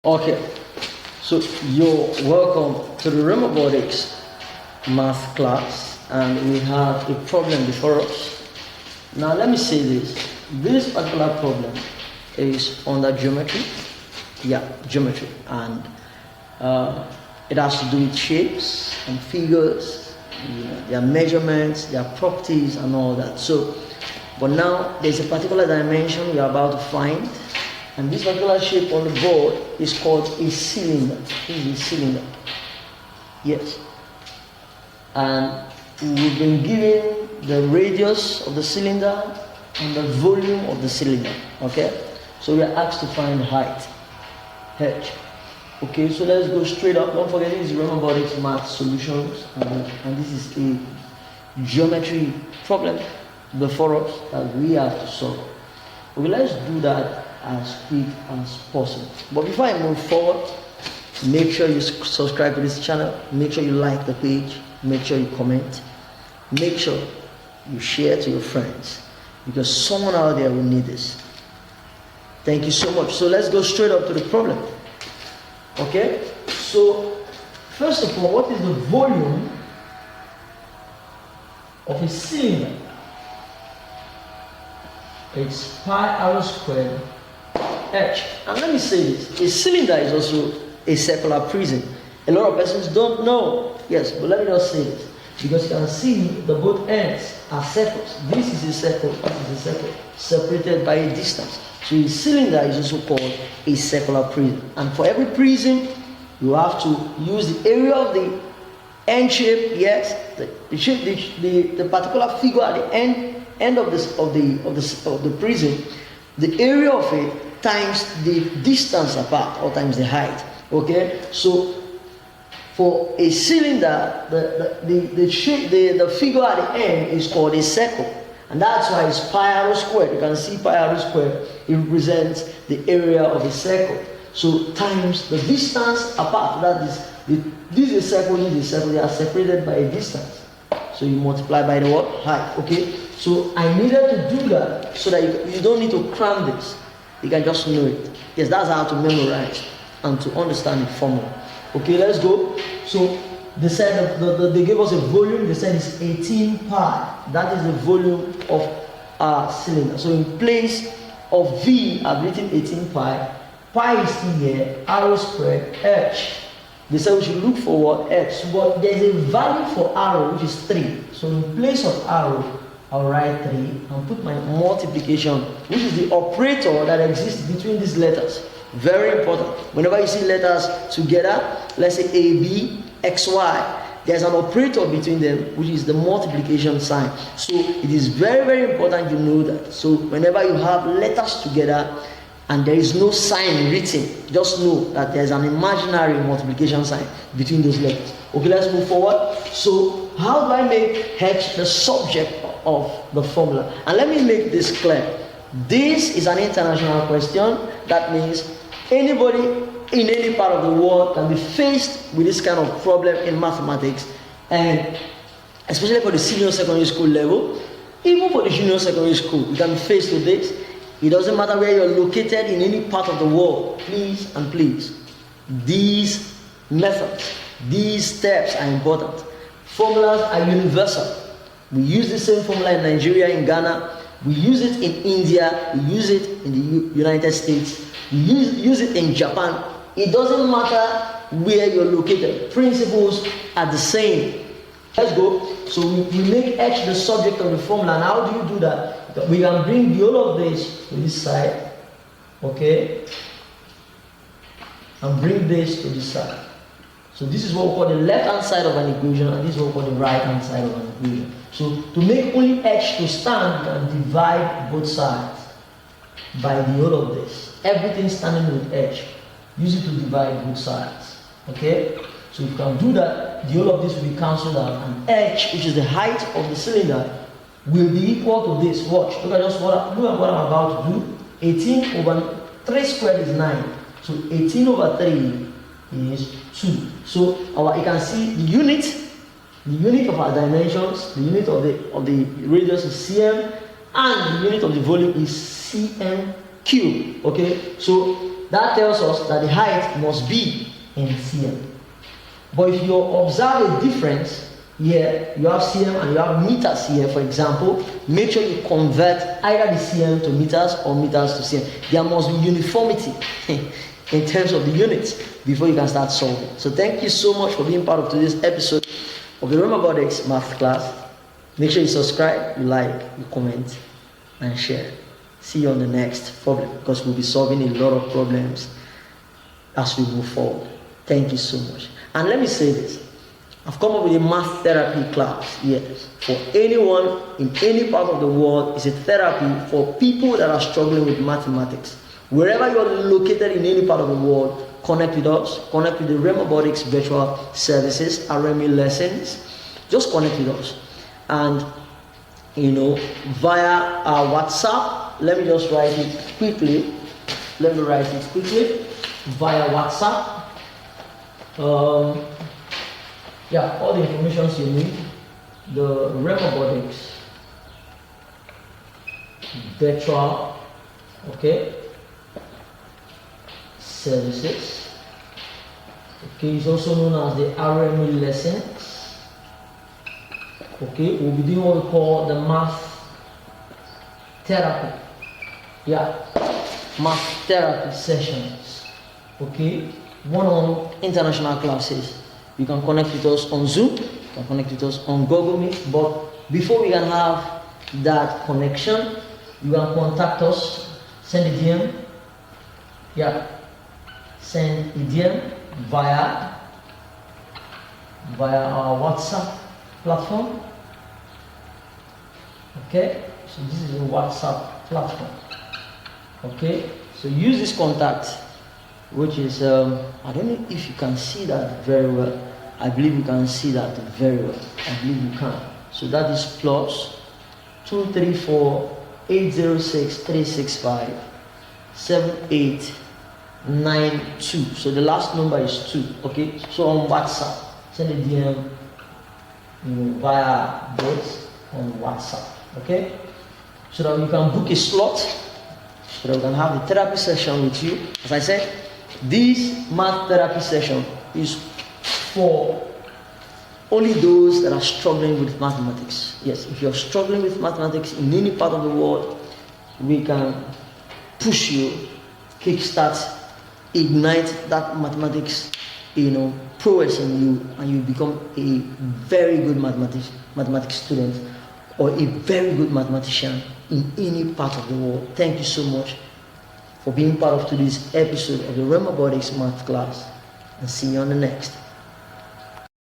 Okay, so you're welcome to the Robotics math class, and we have a problem before us. Now let me say this. This particular problem is under geometry. Yeah, geometry, and it has to do with shapes and figures, their measurements, their properties, and all that. So, but now there's a particular dimension we are about to find. And this particular shape on the board is called a cylinder. This is a cylinder. Yes. And we've been given the radius of the cylinder and the volume of the cylinder. Okay? So we are asked to find height. H. Okay, so let's go straight up. Don't forget this is Robotics math solutions. And this is a geometry problem before us that we have to solve. Okay, let's do that as quick as possible. But before I move forward, make sure you subscribe to this channel, make sure you like the page, make sure you comment, make sure you share to your friends, because someone out there will need this. Thank you so much. So let's go straight up to the problem. Okay, so first of all, what is the volume of a cylinder? It's pi r squared H. And let me say this, a cylinder is also a circular prism. A lot of persons don't know. Yes, but let me just say this, because you can see the both ends are circles. This is a circle, this is a circle, separated by a distance. So a cylinder is also called a circular prism. And for every prism, you have to use the area of the end shape, yes, the particular figure at the end of the prism, the area of it times the distance apart, or times the height. Okay, so for a cylinder, the shape, the figure at the end is called a circle, and that's why it's pi r squared. You can see pi r squared, it represents the area of a circle. So times the distance apart, that is, this is a circle, this is a circle, they are separated by a distance. So you multiply by the what? Height. Okay, so I needed to do that so that you don't need to cram this. You can just know it. Yes, that's how to memorize and to understand the formula. Okay, let's go. So they said they gave us a volume. They said it's 18 pi. That is the volume of our cylinder. So in place of V, I've written 18 pi. Pi is still here. R squared H. They said we should look for what? H. But there's a value for R, which is 3. So in place of R, I'll write 3 and put my multiplication, which is the operator that exists between these letters. Very important. Whenever you see letters together, let's say A, B, X, Y, there's an operator between them, which is the multiplication sign. So it is very, very important you know that. So whenever you have letters together and there is no sign written, just know that there's an imaginary multiplication sign between those letters. Okay, let's move forward. So how do I make H the subject of the formula? And let me make this clear. This is an international question. That means anybody in any part of the world can be faced with this kind of problem in mathematics, and especially for the senior secondary school level, even for the junior secondary school, you can be faced with this. It doesn't matter where you're located in any part of the world. Please and please, these methods, these steps are important. Formulas are universal. We use the same formula in Nigeria, in Ghana. We use it in India. We use it in the United States. We use it in Japan. It doesn't matter where you're located. Principles are the same. Let's go. So we make H the subject of the formula. And how do you do that? We can bring the whole of this to this side. Okay? And bring this to this side. So this is what we call the left-hand side of an equation, and this is what we call the right-hand side of an equation. So to make only H to stand, you can divide both sides by the whole of this. Everything standing with H, use it to divide both sides. Okay? So if you can do that, the whole of this will be cancelled out, and H, which is the height of the cylinder, will be equal to this. Watch. Look at what I'm about to do. 18 over 3 squared is 9. So 18 over 3 is 2. So you can see the unit of our dimensions, the unit of the radius is cm, and the unit of the volume is cm cube. Okay, so that tells us that the height must be in cm. But if you observe a difference, here you have cm and you have meters here, for example, make sure you convert either the cm to meters or meters to cm. There must be uniformity in terms of the units before you can start solving. So thank you so much for being part of today's episode of the Robotics math class. Make sure you subscribe, you like, you comment, and share. See you on the next problem, because we'll be solving a lot of problems as we move forward. Thank you so much. And let me say this. I've come up with a math therapy class, yes, for anyone in any part of the world. It's a therapy for people that are struggling with mathematics. Wherever you're located in any part of the world, connect with us, connect with the Robotics virtual services, RME lessons. Just connect with us. And, via our WhatsApp, let me just write it quickly. Via WhatsApp. All the information you need, the Robotics virtual, services. It's also known as the RME lessons. We'll be doing what we call the math therapy. Math therapy sessions. One-on-one international classes. You can connect with us on Zoom, you can connect with us on Google Meet, but before we can have that connection, you can contact us, send a DM. Send a DM via our WhatsApp platform. So this is a WhatsApp platform. So use this contact, which is I don't know if you can see that very well. I believe you can see that very well. I believe you can. So that is plus 234 806 365 7892. So the last number is 2. So on WhatsApp, send a DM via this on WhatsApp. So that you can book a slot, so that we can have the therapy session with you. As I said, this math therapy session is for only those that are struggling with mathematics. Yes, if you're struggling with mathematics in any part of the world, we can push you, kickstart, ignite that mathematics, prowess in you, and you become a very good mathematics student or a very good mathematician in any part of the world. Thank you so much for being part of today's episode of the Robotics math class, and see you on the next.